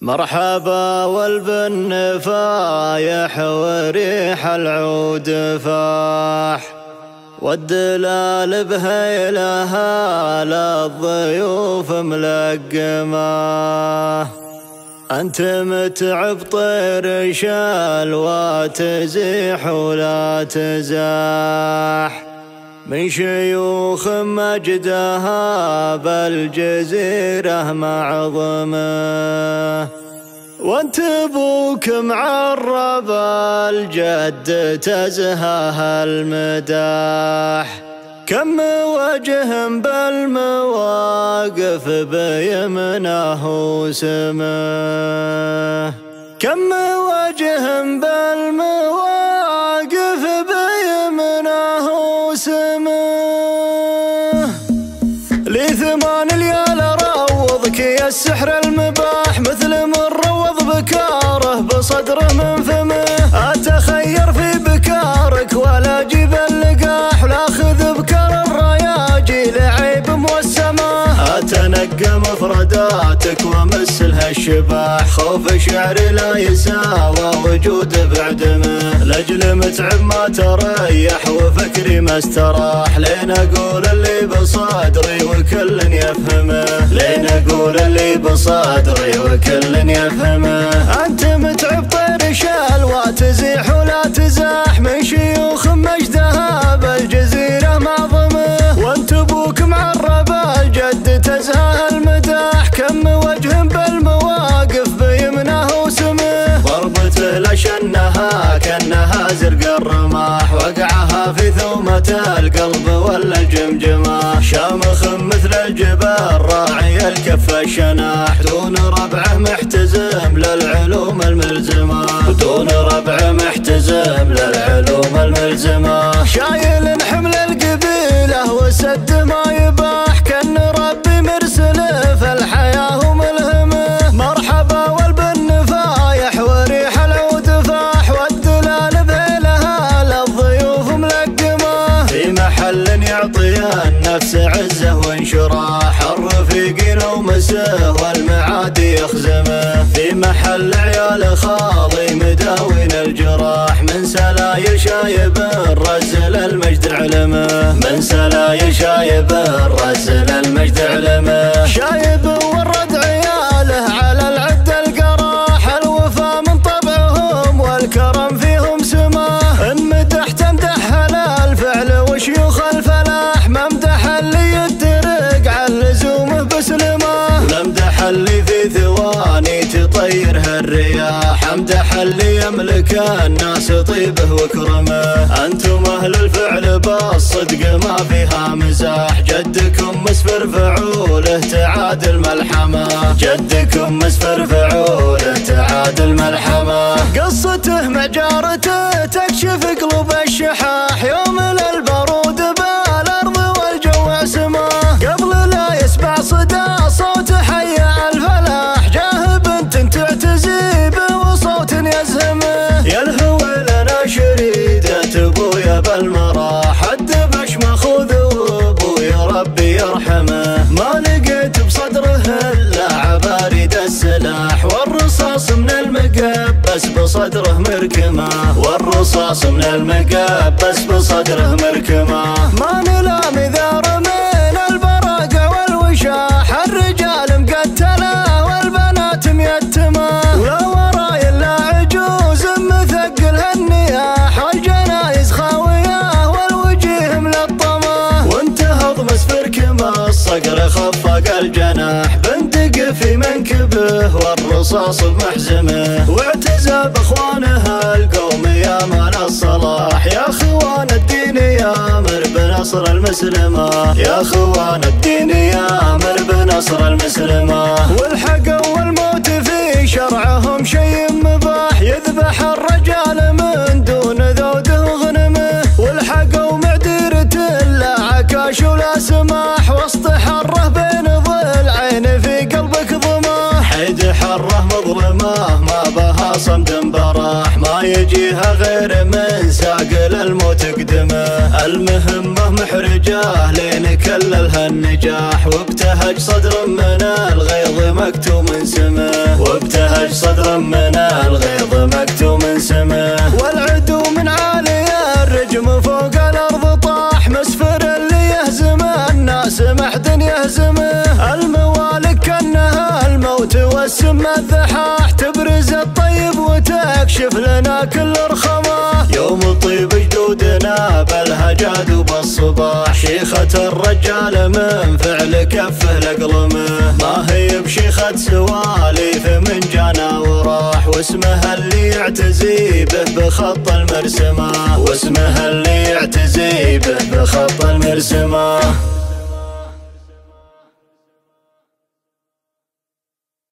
مرحبا والبن فايح وريح العود فاح، والدلال بهيلها للضيوف ملقمه. أنت متعب طير شال وتزيح ولا تزاح، من شيوخ مجدها بالجزيرة معظمه. وانت ابوك معرب الجد تزهاه المداح، كم وجه بالمواقف بيمنه وسمه. كم وجه بالمواقف بيمنه وسمه. لي 8 ليال اروضك يا السحر المباح، مثل من روض بكاره بصدره من فمه. اتخير في بكارك ولا اجيب اللقاح، ولا اخذ بكار الرياجي لعيب موسمه. اتنقى مفرداتك وامثلها الشباح، خوف شعري لا يساوى وجود بعدمه. لاجل متعب ما تريح وفكري ما استراح، لين اقول اللي بصدري وكل يفهمه. لين اقول اللي بصدري وكل يفهمه. انت متعب طير شال وتزيح ولا تزاح، من شيوخ مجدها بالجزيرة معظمه. وانت ابوك معرب الجد تزهاه المداح، كم وجه بالمواقف بيمنه وسمه. ضربته لشنها كانها زرق الرماح، وقعها في ثومة القلب ولا الجمجمة. شامخ مثل الجبال راعي الكف الشناح، دون ربعه محتزم للعلوم الملزمة. دون ربعه محتزم للعلوم الملزمة. شايل حمل القبيلة وسد ما يباح، كان ربي مرسله في الحياة وملهمه. مرحبا والبن فايح وريح العود فاح، والدلال بهيلها للضيوف ملقمه. في محل يعطي النفس عزه وانشراح، الرفيق نومسه والمعادي يخزمه. في محل عيال خالي مداوين الجراح، من سلايا شايب رزل المجد علمه. من سلايا شايب رزل المجد علمه. شايب ورد عياله على العد القراح، الوفا من طبعهم والكرم فيهم سماه. ان مدحت امدح على الفعل وشيوخ الفلاح، ما امدح اللي يدرق عن لزومه بسلمه. والامدح اللي في ثواني تطيره الرياح، امدح اللي يملك الناس طيبه وكرمه. انتم اهل الفعل بالصدق ما فيها مزاح، جدكم مسفر فعوله تعادل ملحمه. جدكم مسفر فعوله تعادل ملحمه. قصته مجارته تكشف قلوب الشحاح، يوم للبرود بالارض والجو عسمه. قبل لا يسمع صدى صوت حي الفلاح، جاه بنت تعتزي بوصوت يزهمه. يلهو لنا شريدة ابويا بالمراح، الدبش ماخوذ وابويا ربي يرحمه. ما لقيت بصدره الا عباريد السلاح، والرصاص من المقبس بصدره مركمه. والرصاص من المقبس بصدره مركمه. ما نلام اذا رمينا البراقع والوشاح، الرجال مقتله والبنات ميتمه. ولا وراي الا عجوز مثقل هالنياح، والجنايز خاويه والوجيه ملطمه. وانتهض مسفرك ما الصقر خفق الجناح، بندق في منكبه والرصاص بمحزمه. واعتزى باخوانه القوم يا مان الصلاح، يا اخوان الدين يامر بنصر المسلمه. يا اخوان الدين يامر بنصر المسلمه. والحق والموت في شرعهم شيء مباح، يذبح الرجال من دون ذوده وغنمه. والحق ومعديرة لا عكاش ولا سماح، وسط حره بين ضلعين في قلبك ضماح. حيد حره مظلمه ما بها صمد براح، ما يجيها غير من ساقل الموت قدمه. المهمه محرجه لين كللها النجاح، وابتهج صدر من الغيظ مكتوم سمه. وابتهج والسمة الذحاح تبرز الطيب وتكشف لنا كل رخمه. يوم طيب جدودنا بالهجاد وبالصباح، شيخة الرجال من فعل كفه لقلمه، ما هي بشيخة سواليف من جانا وراح، واسمها اللي يعتزي به بخط المرسمة، واسمها اللي يعتزي به بخط المرسمة.